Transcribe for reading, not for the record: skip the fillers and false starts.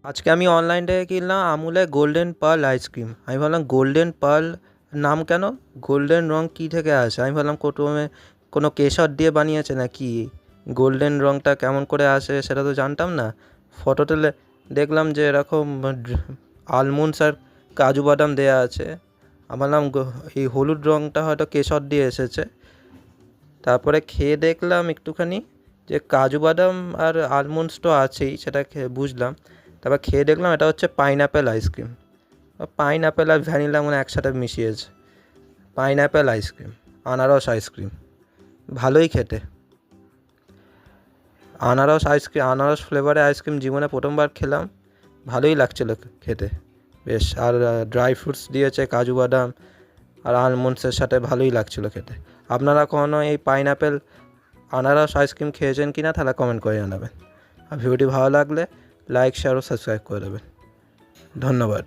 আজকে আমি অনলাইন থেকে কিনলাম আমুলের গোল্ডেন পার্ল আইসক্রিম। আমি ভাবলাম গোল্ডেন পার্ল নাম কেন, গোল্ডেন রং কী থেকে আসে? আমি ভাবলাম কোনো কেশর দিয়ে বানিয়েছে না কি, গোল্ডেন রংটা কেমন করে আসে সেটা তো জানতাম না। ফটোতে দেখলাম যে এরকম আলমন্ডস আর কাজু বাদাম দেওয়া আছে। আমি ভাবলাম এই হলুদ রংটা হয়তো কেশর দিয়ে এসেছে। তারপরে খেয়ে দেখলাম একটুখানি যে কাজু বাদাম আর আলমন্ডস তো আছেই, সেটা খেয়ে বুঝলাম। তারপর খেয়ে দেখলাম এটা হচ্ছে পাইনঅ্যাপেল আইসক্রিম। পাইনঅ্যাপেল আর ভ্যানিলা মানে একসাথে মিশিয়েছে। পাইনঅ্যাপেল আইসক্রিম, আনারস আইসক্রিম, ভালোই খেতে। আনারস ফ্লেভারে আইসক্রিম জীবনে প্রথমবার খেলাম, ভালোই লাগছিল খেতে বেশ। আর ড্রাই ফ্রুটস দিয়েছে, কাজু বাদাম আর আলমন্ডসের সাথে, ভালোই লাগছিল খেতে। আপনারা কখনো এই পাইনঅ্যাপেল আনারস আইসক্রিম খেয়েছেন কি না তাহলে কমেন্ট করে জানাবেন। আর ভিডিওটি ভালো লাগলে লাইক, শেয়ার ও সাবস্ক্রাইব করে দেবেন। ধন্যবাদ।